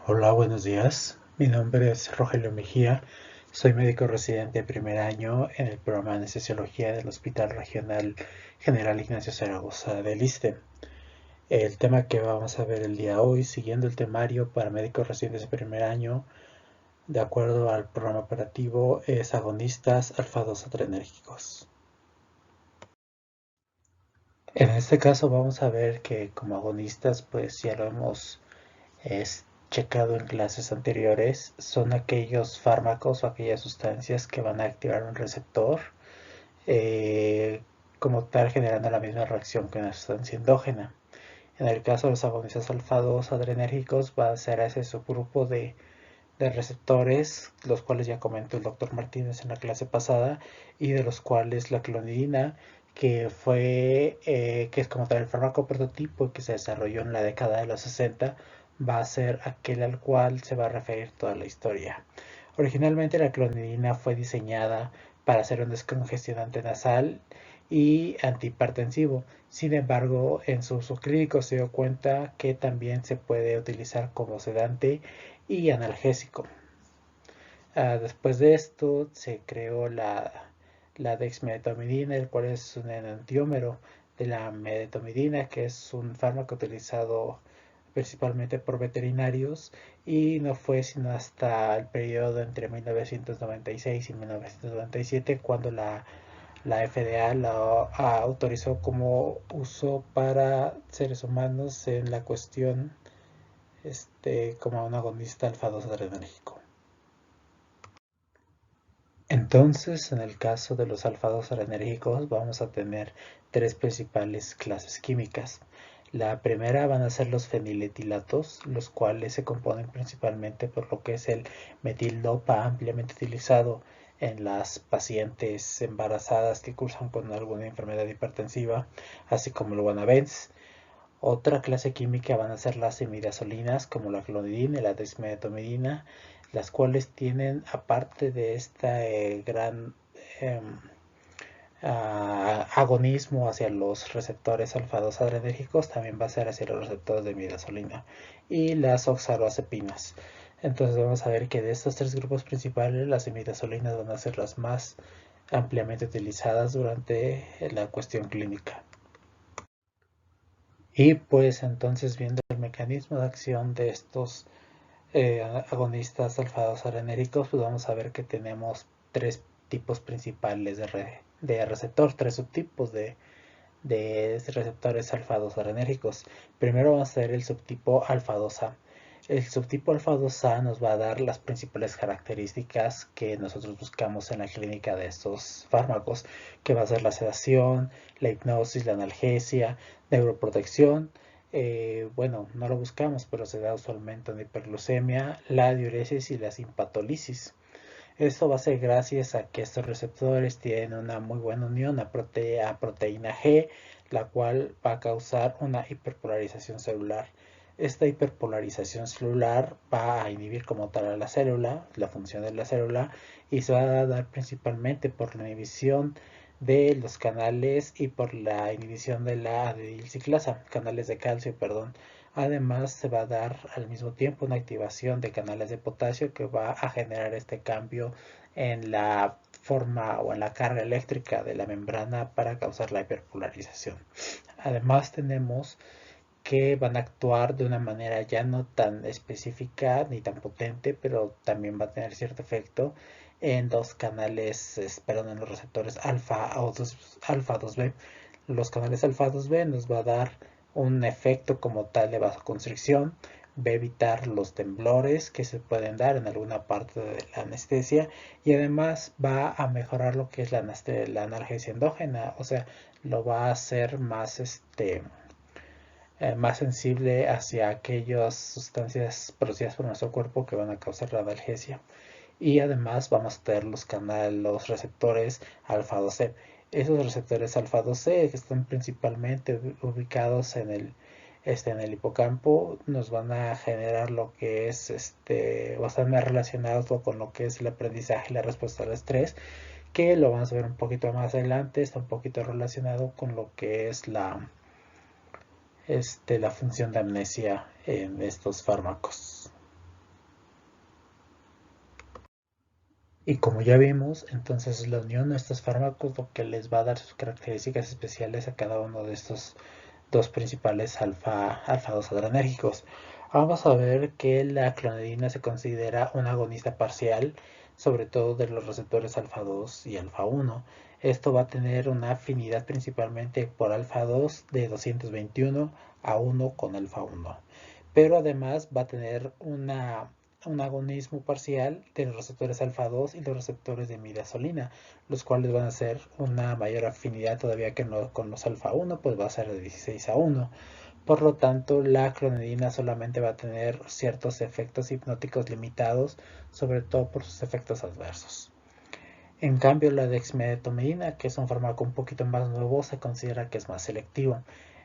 Hola, buenos días. Mi nombre es Rogelio Mejía. Soy médico residente de primer año en el programa de Anestesiología del Hospital Regional General Ignacio Zaragoza del ISSSTE. El tema que vamos a ver el día de hoy, siguiendo el temario para médicos residentes de primer año, de acuerdo al programa operativo, es agonistas alfa-2 adrenérgicos. En este caso vamos a ver que como agonistas, pues ya lo hemos es checado en clases anteriores, son aquellos fármacos o aquellas sustancias que van a activar un receptor eh, como tal, generando la misma reacción que una sustancia endógena. En el caso de los agonistas alfa-2 adrenérgicos va a ser ese subgrupo de receptores, los cuales ya comentó el doctor Martínez en la clase pasada, y de los cuales la clonidina, que es como tal el fármaco prototipo que se desarrolló en la década de los 60, va a ser aquel al cual se va a referir toda la historia. Originalmente la clonidina fue diseñada para ser un descongestionante nasal y antihipertensivo. Sin embargo, en su uso clínico se dio cuenta que también se puede utilizar como sedante y analgésico. Después de esto se creó la dexmedetomidina, el cual es un enantiómero de la medetomidina, que es un fármaco utilizado principalmente por veterinarios, y no fue sino hasta el periodo entre 1996 y 1997 cuando la FDA la autorizó como uso para seres humanos en la cuestión como un agonista alfa-2 adrenérgico. Entonces, en el caso de los alfa-2 adrenérgicos, vamos a tener tres principales clases químicas. La primera van a ser los feniletilatos, los cuales se componen principalmente por lo que es el metil-dopa, ampliamente utilizado en las pacientes embarazadas que cursan con alguna enfermedad hipertensiva, así como el guanabens. Otra clase química van a ser las imidazolinas, como la clonidina y la desmetomidina, las cuales tienen, aparte de este gran eh, agonismo hacia los receptores alfa-2 adrenérgicos, también va a ser hacia los receptores de imidazolina y las oxaloacepinas. Entonces vamos a ver que de estos tres grupos principales, las imidazolinas van a ser las más ampliamente utilizadas durante la cuestión clínica. Y pues entonces, viendo el mecanismo de acción de estos agonistas alfa-2 arenéricos, pues vamos a ver que tenemos tres tipos principales de receptor, tres subtipos de receptores alfa-2 arenérgicos. Primero vamos a ver el subtipo alfa-2A. El subtipo alfa-2A nos va a dar las principales características que nosotros buscamos en la clínica de estos fármacos, que va a ser la sedación, la hipnosis, la analgesia, neuroprotección. Bueno, no lo buscamos, pero se da usualmente en hiperglucemia, la diuresis y la simpatolisis. Esto va a ser gracias a que estos receptores tienen una muy buena unión a proteína G, la cual va a causar una hiperpolarización celular. Esta hiperpolarización celular va a inhibir como tal a la célula, la función de la célula, y se va a dar principalmente por la inhibición de los canales y por la inhibición de la adenilciclasa, canales de calcio, perdón. Además, se va a dar al mismo tiempo una activación de canales de potasio que va a generar este cambio en la forma o en la carga eléctrica de la membrana para causar la hiperpolarización. Además, tenemos que van a actuar de una manera ya no tan específica ni tan potente, pero también va a tener cierto efecto en dos canales, perdón, en los receptores alfa o alfa 2B. Los canales alfa 2B nos va a dar un efecto como tal de vasoconstricción, va a evitar los temblores que se pueden dar en alguna parte de la anestesia, y además va a mejorar lo que es la analgesia endógena, o sea, lo va a hacer más sensible hacia aquellas sustancias producidas por nuestro cuerpo que van a causar la analgesia. Y además vamos a tener los receptores alfa-2C. Esos receptores alfa-2C, que están principalmente ubicados en el hipocampo, nos van a generar lo que es o están más relacionados con lo que es el aprendizaje y la respuesta al estrés, que lo vamos a ver un poquito más adelante. Está un poquito relacionado con lo que es la función de amnesia en estos fármacos. Y como ya vimos, entonces la unión de estos fármacos lo que les va a dar sus características especiales a cada uno de estos dos principales alfa 2 adrenérgicos. Vamos a ver que la clonidina se considera un agonista parcial, sobre todo de los receptores alfa 2 y alfa 1. Esto va a tener una afinidad principalmente por alfa 2 de 221 a 1 con alfa 1. Pero además va a tener un agonismo parcial de los receptores alfa 2 y los receptores de midazolinina, los cuales van a ser una mayor afinidad todavía que no, con los alfa 1, pues va a ser de 16 a 1. Por lo tanto, la clonidina solamente va a tener ciertos efectos hipnóticos limitados, sobre todo por sus efectos adversos. En cambio, la dexmedetomidina, que es un fármaco un poquito más nuevo, se considera que es más selectivo.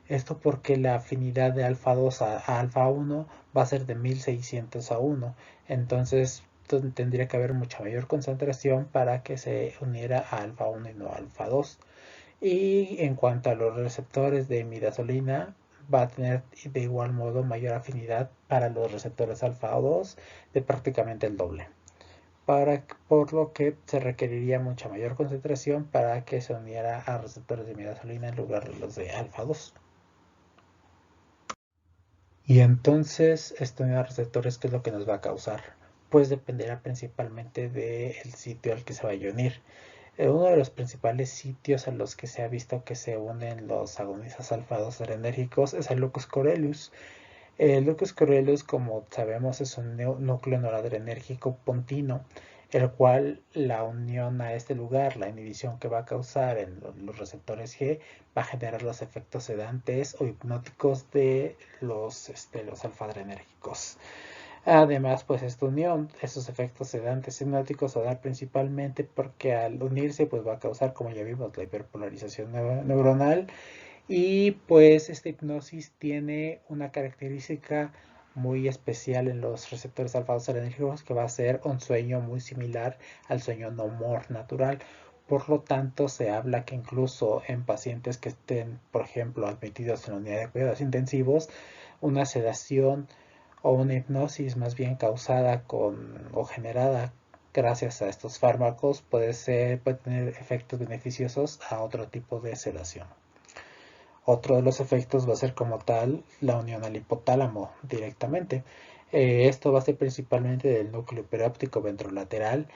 Esto porque la afinidad de alfa 2 a alfa 1 va a ser de 1600 a 1. Entonces tendría que haber mucha mayor concentración para que se uniera a alfa 1 y no a alfa 2. Y en cuanto a los receptores de midazolinina, va a tener de igual modo mayor afinidad para los receptores alfa 2 de prácticamente el doble, por lo que se requeriría mucha mayor concentración para que se uniera a receptores de midazolinina en lugar de los de alfa 2. Y entonces, esta unidad de receptores, ¿qué es lo que nos va a causar? Pues dependerá principalmente del sitio al que se vaya a unir. Uno de los principales sitios a los que se ha visto que se unen los agonistas alfa 2 adrenérgicos es el locus coeruleus. El locus coeruleus, como sabemos, es un núcleo noradrenérgico pontino, el cual la unión a este lugar, la inhibición que va a causar en los receptores G, va a generar los efectos sedantes o hipnóticos de los alfa-adrenérgicos. Además, pues esta unión, esos efectos sedantes hipnóticos se dan principalmente porque al unirse, pues va a causar, como ya vimos, la hiperpolarización neuronal, y pues esta hipnosis tiene una característica muy especial en los receptores alfa-adrenérgicos, que va a ser un sueño muy similar al sueño no more natural. Por lo tanto, se habla que incluso en pacientes que estén, por ejemplo, admitidos en la unidad de cuidados intensivos, una sedación o una hipnosis más bien causada o generada gracias a estos fármacos puede tener efectos beneficiosos a otro tipo de sedación. Otro de los efectos va a ser como tal la unión al hipotálamo directamente. Esto va a ser principalmente del núcleo perióptico ventrolateral,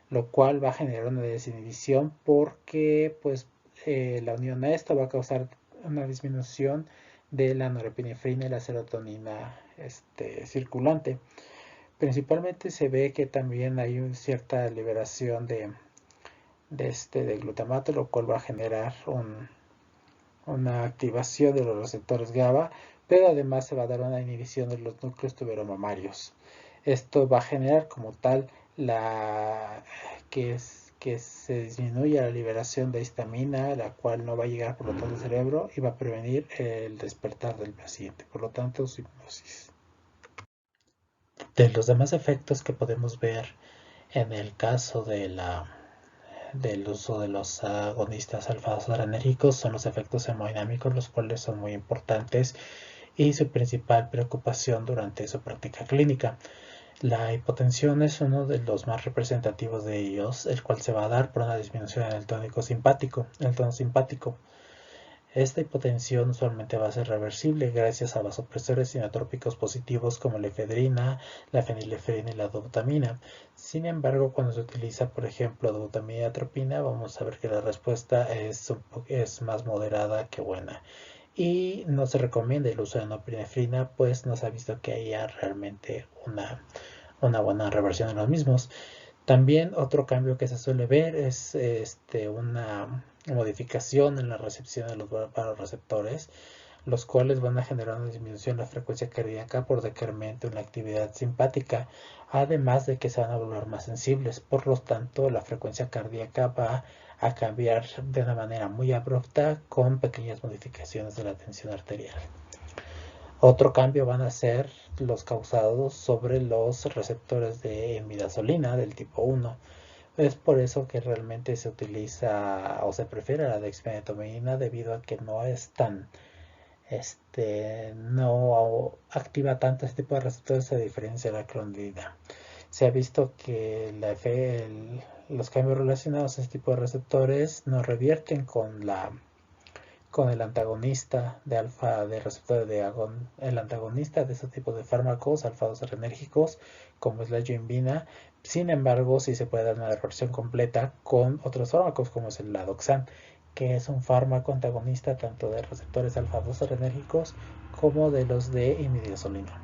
lo cual va a generar una desinhibición porque pues la unión a esto va a causar una disminución de la norepinefrina y la serotonina circulante. Principalmente se ve que también hay una cierta liberación de glutamato, lo cual va a generar una activación de los receptores GABA, pero además se va a dar una inhibición de los núcleos tuberomamarios. Esto va a generar como tal que se disminuya la liberación de histamina, la cual no va a llegar por lo tanto al cerebro y va a prevenir el despertar del paciente, por lo tanto su hipnosis. De los demás efectos que podemos ver en el caso del uso de los agonistas alfa-adrenérgicos son los efectos hemodinámicos, los cuales son muy importantes y su principal preocupación durante su práctica clínica. La hipotensión es uno de los más representativos de ellos, el cual se va a dar por una disminución en el tono simpático. Esta hipotensión usualmente va a ser reversible gracias a vasopresores inotrópicos positivos como la efedrina, la fenilefrina y la dobutamina. Sin embargo, cuando se utiliza, por ejemplo, dobutamina y atropina, vamos a ver que la respuesta es más moderada que buena. Y no se recomienda el uso de norepinefrina, pues no se ha visto que haya realmente una buena reversión en los mismos. También otro cambio que se suele ver es una modificación en la recepción de los receptores, los cuales van a generar una disminución de la frecuencia cardíaca por decremento en la actividad simpática, además de que se van a volver más sensibles. Por lo tanto, la frecuencia cardíaca va a cambiar de una manera muy abrupta con pequeñas modificaciones de la tensión arterial. Otro cambio van a ser los causados sobre los receptores de midazolinina del tipo 1. Es por eso que realmente se utiliza o se prefiere la dexmedetomidina, debido a que no es tan, no activa tanto este tipo de receptores a diferencia de la clonidina. Se ha visto que los cambios relacionados a este tipo de receptores no revierten con el antagonista de alfa de receptor el antagonista de este tipo de fármacos alfa 2 adrenérgicos como es la yoimbina. Sin embargo, sí se puede dar una reversión completa con otros fármacos como es el Ladoxan, que es un fármaco antagonista tanto de receptores alfa 2 adrenérgicos como de los de imidazolina.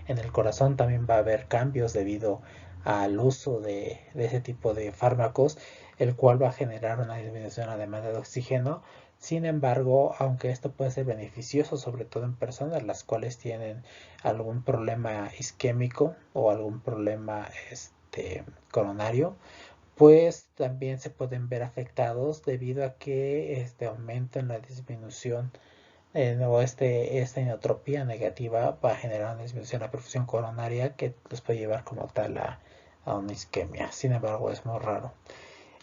En el corazón también va a haber cambios debido al uso de ese tipo de fármacos, el cual va a generar una disminución en la demanda de oxígeno. Sin embargo, aunque esto puede ser beneficioso, sobre todo en personas las cuales tienen algún problema isquémico o algún problema coronario, pues también se pueden ver afectados debido a que este aumento en la disminución o esta inotropía negativa va a generar una disminución de la perfusión coronaria que los puede llevar como tal a una isquemia. Sin embargo, es muy raro.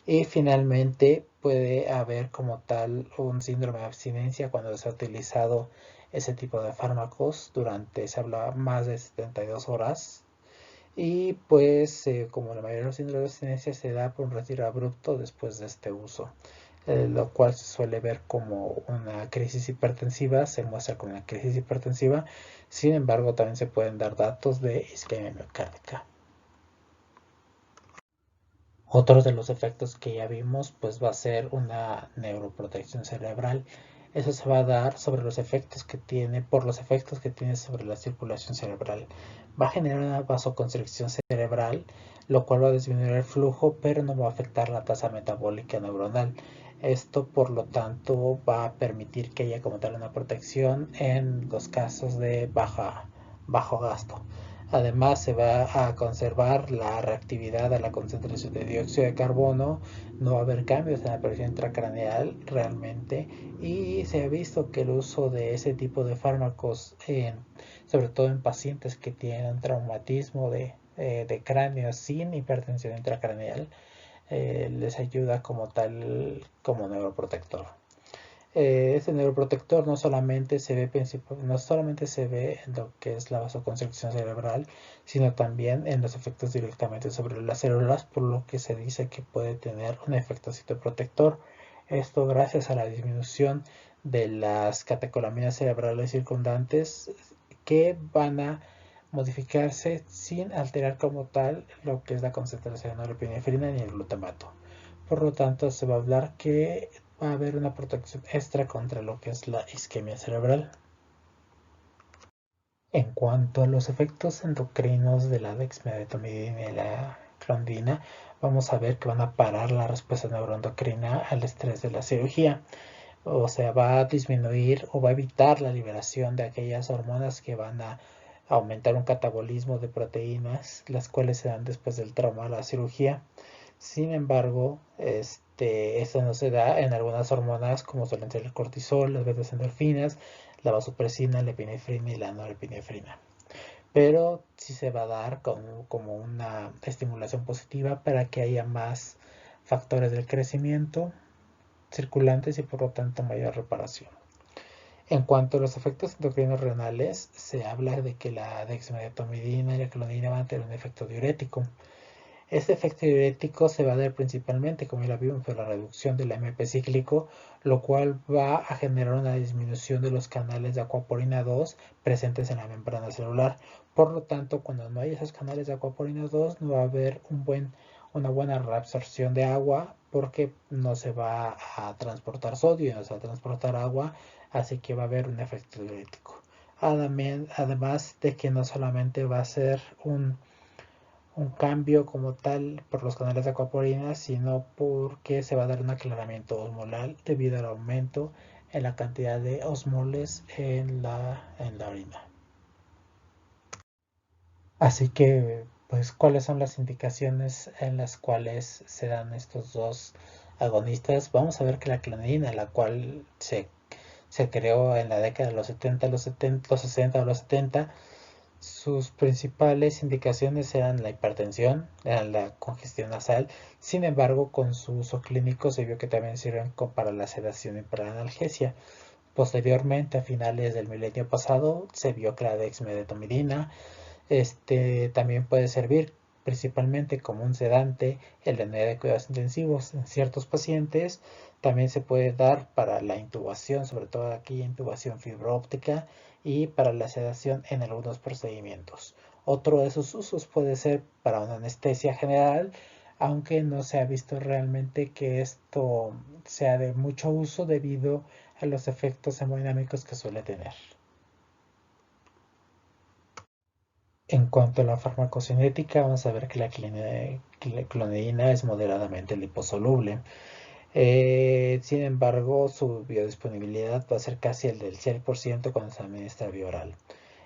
Y finalmente puede haber como tal un síndrome de abstinencia cuando se ha utilizado ese tipo de fármacos durante, se habla, más de 72 horas. Y pues como la mayoría de los síndromes de abstinencia se da por un retiro abrupto después de este uso, lo cual se suele ver como una crisis hipertensiva, se muestra como una crisis hipertensiva. Sin embargo, también se pueden dar datos de isquemia miocárdica. Otro de los efectos que ya vimos pues va a ser una neuroprotección cerebral. Eso se va a dar sobre los efectos que tiene, por los efectos que tiene sobre la circulación cerebral. Va a generar una vasoconstricción cerebral, lo cual va a disminuir el flujo, pero no va a afectar la tasa metabólica neuronal. Esto, por lo tanto, va a permitir que haya como tal una protección en los casos de bajo gasto. Además, se va a conservar la reactividad a la concentración de dióxido de carbono, no va a haber cambios en la presión intracraneal realmente, y se ha visto que el uso de ese tipo de fármacos, sobre todo en pacientes que tienen un traumatismo de cráneo sin hipertensión intracraneal, les ayuda como tal como neuroprotector. Este neuroprotector no solamente se ve en lo que es la vasoconstricción cerebral, sino también en los efectos directamente sobre las células, por lo que se dice que puede tener un efecto citoprotector. Esto gracias a la disminución de las catecolaminas cerebrales circundantes que van a modificarse sin alterar como tal lo que es la concentración de norepinefrina ni el glutamato. Por lo tanto, se va a hablar que va a haber una protección extra contra lo que es la isquemia cerebral. En cuanto a los efectos endocrinos de la dexmedetomidina y la clondrina, vamos a ver que van a parar la respuesta neuroendocrina al estrés de la cirugía. O sea, va a disminuir o va a evitar la liberación de aquellas hormonas que van a aumentar un catabolismo de proteínas, las cuales se dan después del trauma a la cirugía. Sin embargo, esto no se da en algunas hormonas como suelen ser el cortisol, las beta-endorfinas, la vasopresina, la epinefrina y la norepinefrina. Pero sí se va a dar como una estimulación positiva para que haya más factores del crecimiento circulantes y por lo tanto mayor reparación. En cuanto a los efectos endocrinos renales, se habla de que la dexmedetomidina y la clonidina van a tener un efecto diurético. Este efecto diurético se va a dar principalmente, como ya lo vimos, por la reducción del AMP cíclico, lo cual va a generar una disminución de los canales de aquaporina 2 presentes en la membrana celular. Por lo tanto, cuando no hay esos canales de aquaporina 2, no va a haber una buena reabsorción de agua porque no se va a transportar sodio, no se va a transportar agua, así que va a haber un efecto diurético. Además de que no solamente va a ser un cambio como tal por los canales de aquaporina, sino porque se va a dar un aclaramiento osmolar debido al aumento en la cantidad de osmoles en la orina. Así que, pues, ¿cuáles son las indicaciones en las cuales se dan estos dos agonistas? Vamos a ver que la clonidina, la cual se creó en la década de los 70, los 60 o los 70, sus principales indicaciones eran la hipertensión, eran la congestión nasal. Sin embargo, con su uso clínico se vio que también sirven para la sedación y para la analgesia. Posteriormente, a finales del milenio pasado, se vio que la dexmedetomidina También puede servir principalmente como un sedante en la unidad de cuidados intensivos en ciertos pacientes. También se puede dar para la intubación, sobre todo aquí intubación fibra óptica, y para la sedación en algunos procedimientos. Otro de sus usos puede ser para una anestesia general, aunque no se ha visto realmente que esto sea de mucho uso debido a los efectos hemodinámicos que suele tener. En cuanto a la farmacocinética, vamos a ver que la clonidina es moderadamente liposoluble. Sin embargo, su biodisponibilidad va a ser casi el del 100% cuando se administra vía oral.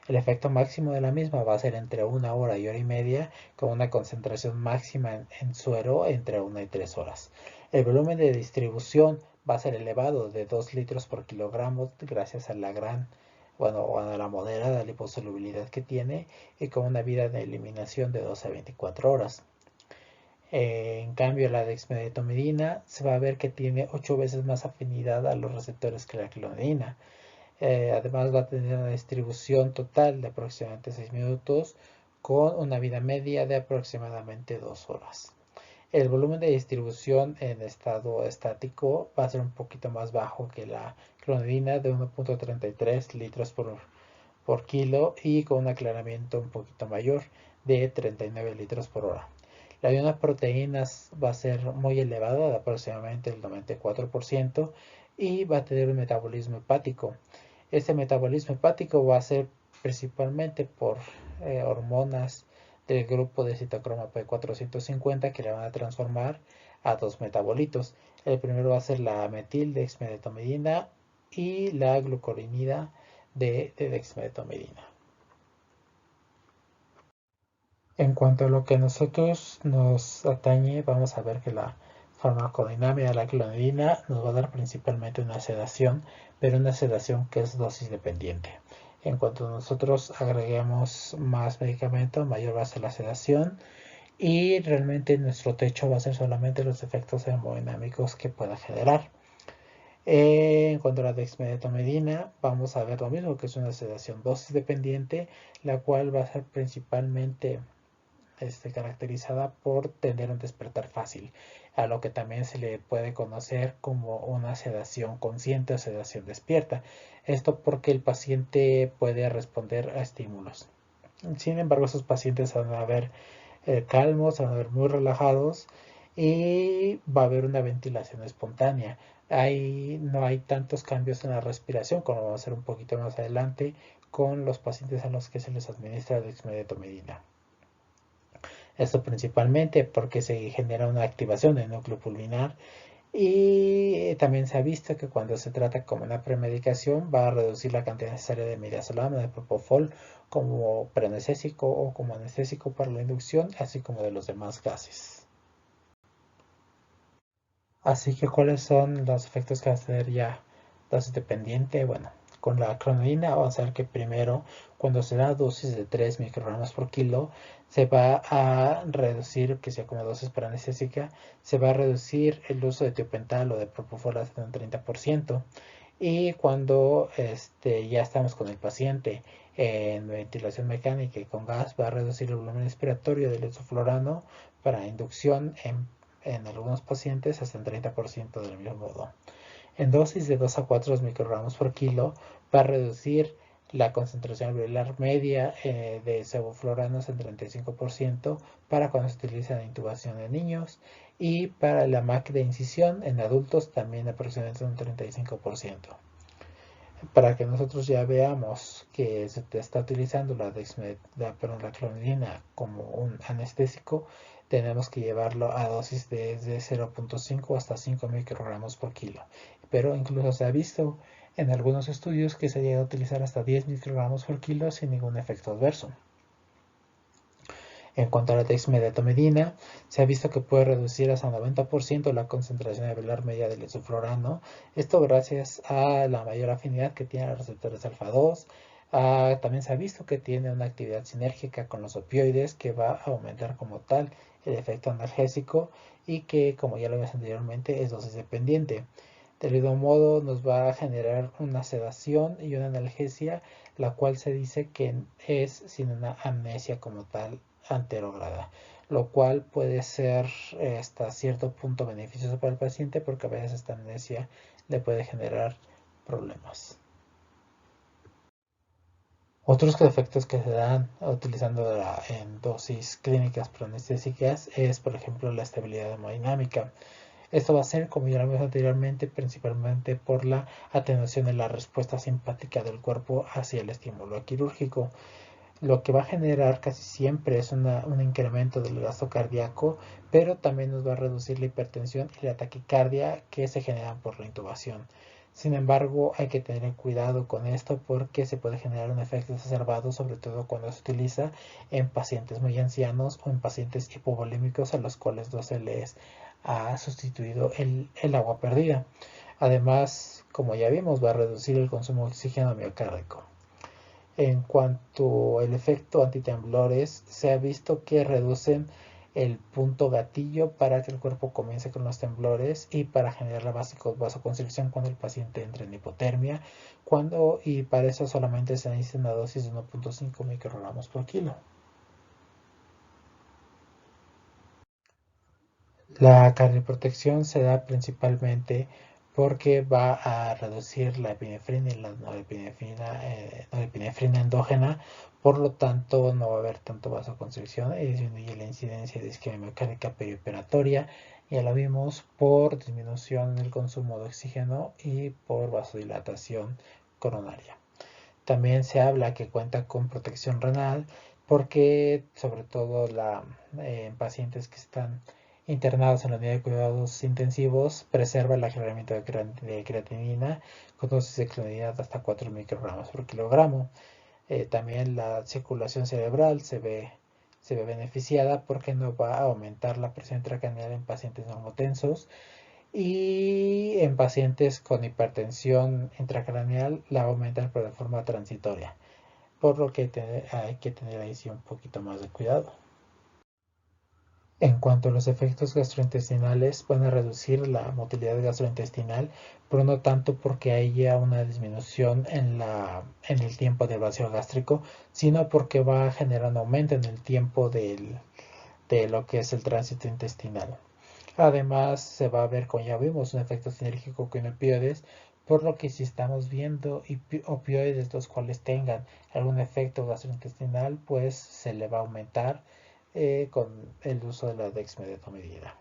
El efecto máximo de la misma va a ser entre 1 hora y hora y media, con una concentración máxima en suero entre 1 y 3 horas. El volumen de distribución va a ser elevado de 2 litros por kilogramo gracias a la a la moderada liposolubilidad que tiene y con una vida de eliminación de 12 a 24 horas. En cambio, la dexmedetomidina se va a ver que tiene 8 veces más afinidad a los receptores que la clonidina. Además va a tener una distribución total de aproximadamente 6 minutos con una vida media de aproximadamente 2 horas. El volumen de distribución en estado estático va a ser un poquito más bajo que la clonidina de 1.33 litros por kilo y con un aclaramiento un poquito mayor de 39 litros por hora. La de unas proteínas va a ser muy elevada, de aproximadamente el 94%, y va a tener un metabolismo hepático. Este metabolismo hepático va a ser principalmente por hormonas del grupo de citocromo P450 que le van a transformar a dos metabolitos. El primero va a ser la metildexmedetomidina y la glucuronida de dexmedetomidina. En cuanto a lo que a nosotros nos atañe, vamos a ver que la farmacodinámica de la clonidina nos va a dar principalmente una sedación, pero una sedación que es dosis dependiente. En cuanto nosotros agreguemos más medicamento, mayor va a ser la sedación y realmente nuestro techo va a ser solamente los efectos hemodinámicos que pueda generar. En cuanto a la dexmedetomidina, vamos a ver lo mismo, que es una sedación dosis dependiente, la cual va a ser principalmente caracterizada por tener un despertar fácil, a lo que también se le puede conocer como una sedación consciente o sedación despierta. Esto porque el paciente puede responder a estímulos. Sin embargo, esos pacientes van a ver calmos, van a ver muy relajados y va a haber una ventilación espontánea. No hay tantos cambios en la respiración, como vamos a hacer un poquito más adelante con los pacientes a los que se les administra dexmedetomidina. Esto principalmente porque se genera una activación del núcleo pulmonar y también se ha visto que cuando se trata como una premedicación va a reducir la cantidad necesaria de midazolam, de propofol como preanestésico o como anestésico para la inducción, así como de los demás gases. Así que, ¿cuáles son los efectos que va a tener ya dosis dependiente? Bueno, con la clonidina vamos a ver que primero, cuando se da dosis de 3 microgramos por kilo, se va a reducir, que sea como dosis para anestésica, se va a reducir el uso de tiopental o de propofol hasta un 30%. Y cuando ya estamos con el paciente en ventilación mecánica y con gas, va a reducir el volumen respiratorio del isoflurano para inducción en algunos pacientes hasta el 30% del mismo modo. En dosis de 2 a 4 microgramos por kilo va a reducir la concentración alveolar media de sevofluranos en 35% para cuando se utiliza en intubación en niños y para la MAC de incisión en adultos también aproximadamente un 35%. Para que nosotros ya veamos que se está utilizando la clonidina como un anestésico, tenemos que llevarlo a dosis de 0.5 hasta 5 microgramos por kilo. Pero incluso se ha visto en algunos estudios que se llega a utilizar hasta 10 microgramos por kilo sin ningún efecto adverso. En cuanto a la dexmedetomidina, se ha visto que puede reducir hasta un 90% la concentración alveolar media del isoflurano. Esto gracias a la mayor afinidad que tiene los receptores alfa 2. También se ha visto que tiene una actividad sinérgica con los opioides que va a aumentar como tal el efecto analgésico y que, como ya lo vimos anteriormente, es dosis dependiente. Del mismo modo nos va a generar una sedación y una analgesia, la cual se dice que es sin una amnesia como tal anterógrada, lo cual puede ser hasta cierto punto beneficioso para el paciente porque a veces esta amnesia le puede generar problemas. Otros efectos que se dan utilizando en dosis clínicas proanestésicas es, por ejemplo, la estabilidad hemodinámica. Esto va a ser, como ya lo vimos anteriormente, principalmente por la atenuación de la respuesta simpática del cuerpo hacia el estímulo quirúrgico. Lo que va a generar casi siempre es un incremento del gasto cardíaco, pero también nos va a reducir la hipertensión y la taquicardia que se generan por la intubación. Sin embargo, hay que tener cuidado con esto porque se puede generar un efecto exacerbado, sobre todo cuando se utiliza en pacientes muy ancianos o en pacientes hipovolémicos a los cuales no se les ha sustituido el agua perdida. Además, como ya vimos, va a reducir el consumo de oxígeno miocárdico. En cuanto al efecto antitemblores, se ha visto que reducen el punto gatillo para que el cuerpo comience con los temblores y para generar la vasoconstricción cuando el paciente entra en hipotermia, y para eso solamente se necesita una dosis de 1.5 microgramos por kilo. La cardioprotección se da principalmente porque va a reducir la epinefrina y la norepinefrina endógena, por lo tanto no va a haber tanto vasoconstricción y disminuye la incidencia de isquemia mecánica perioperatoria. Ya lo vimos por disminución en el consumo de oxígeno y por vasodilatación coronaria. También se habla que cuenta con protección renal porque sobre todo en pacientes que están internados en la unidad de cuidados intensivos preserva el agregamiento de creatinina con dosis de clonidad hasta 4 microgramos por kilogramo. También la circulación cerebral se ve beneficiada porque no va a aumentar la presión intracraneal en pacientes normotensos y en pacientes con hipertensión intracraneal la va a aumentar pero de forma transitoria, por lo que hay que tener ahí sí un poquito más de cuidado. En cuanto a los efectos gastrointestinales, van a reducir la motilidad gastrointestinal, pero no tanto porque haya una disminución en el tiempo del vacío gástrico, sino porque va a generar un aumento en el tiempo de lo que es el tránsito intestinal. Además, se va a ver, como ya vimos, un efecto sinérgico con opioides, por lo que si estamos viendo opioides los cuales tengan algún efecto gastrointestinal, pues se le va a aumentar con el uso de la dexmedetomidina.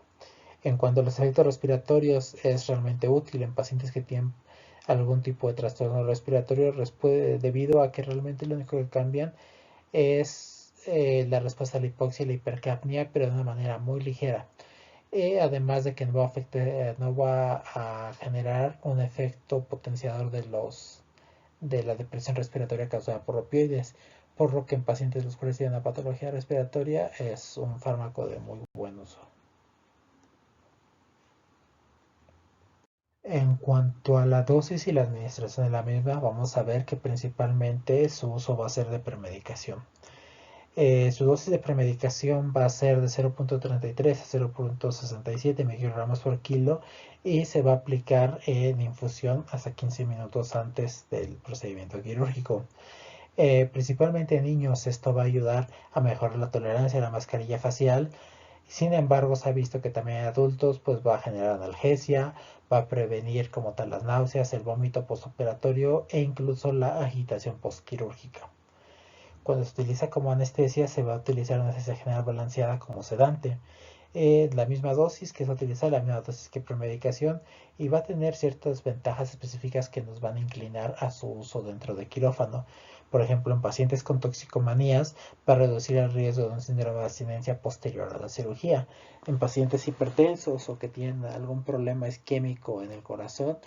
En cuanto a los efectos respiratorios, es realmente útil en pacientes que tienen algún tipo de trastorno respiratorio debido a que realmente lo único que cambian es la respuesta a la hipoxia y la hipercapnia, pero de una manera muy ligera. Además de que no va a generar un efecto potenciador de la depresión respiratoria causada por opioides, por lo que en pacientes los cuales tienen una patología respiratoria es un fármaco de muy buen uso. En cuanto a la dosis y la administración de la misma, vamos a ver que principalmente su uso va a ser de premedicación. Su dosis de premedicación va a ser de 0.33 a 0.67 microgramos por kilo y se va a aplicar en infusión hasta 15 minutos antes del procedimiento quirúrgico. Principalmente en niños esto va a ayudar a mejorar la tolerancia a la mascarilla facial. Sin embargo, se ha visto que también en adultos pues va a generar analgesia, va a prevenir como tal las náuseas, el vómito postoperatorio e incluso la agitación postquirúrgica. Cuando se utiliza como anestesia, se va a utilizar una anestesia general balanceada como sedante. La misma dosis que se utiliza, la misma dosis que premedicación, y va a tener ciertas ventajas específicas que nos van a inclinar a su uso dentro de quirófano. Por ejemplo, en pacientes con toxicomanías, para reducir el riesgo de un síndrome de abstinencia posterior a la cirugía. En pacientes hipertensos o que tienen algún problema isquémico en el corazón,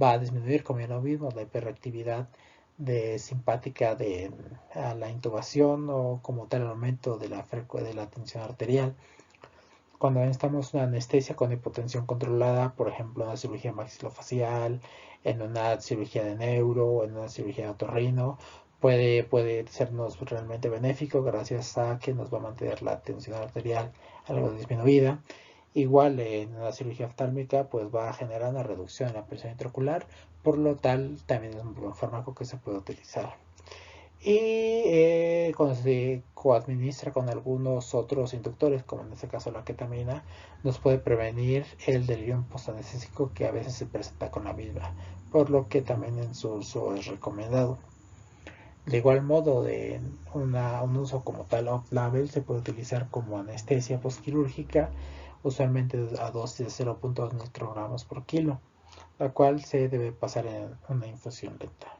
va a disminuir, como ya lo vimos, la hiperactividad simpática a la intubación o como tal el aumento de la tensión arterial. Cuando necesitamos una anestesia con hipotensión controlada, por ejemplo, en una cirugía maxilofacial, en una cirugía de neuro, en una cirugía de otorrino, puede sernos realmente benéfico gracias a que nos va a mantener la tensión arterial algo disminuida. Igual en la cirugía oftálmica pues va a generar una reducción en la presión intraocular, por lo tal también es un buen fármaco que se puede utilizar. Y cuando se coadministra con algunos otros inductores, como en este caso la ketamina, nos puede prevenir el delirium postanestésico que a veces se presenta con la misma, por lo que también en su uso es recomendado. De igual modo, un uso como tal off-label se puede utilizar como anestesia postquirúrgica, usualmente a dosis de 0.2 microgramos por kilo, la cual se debe pasar en una infusión lenta.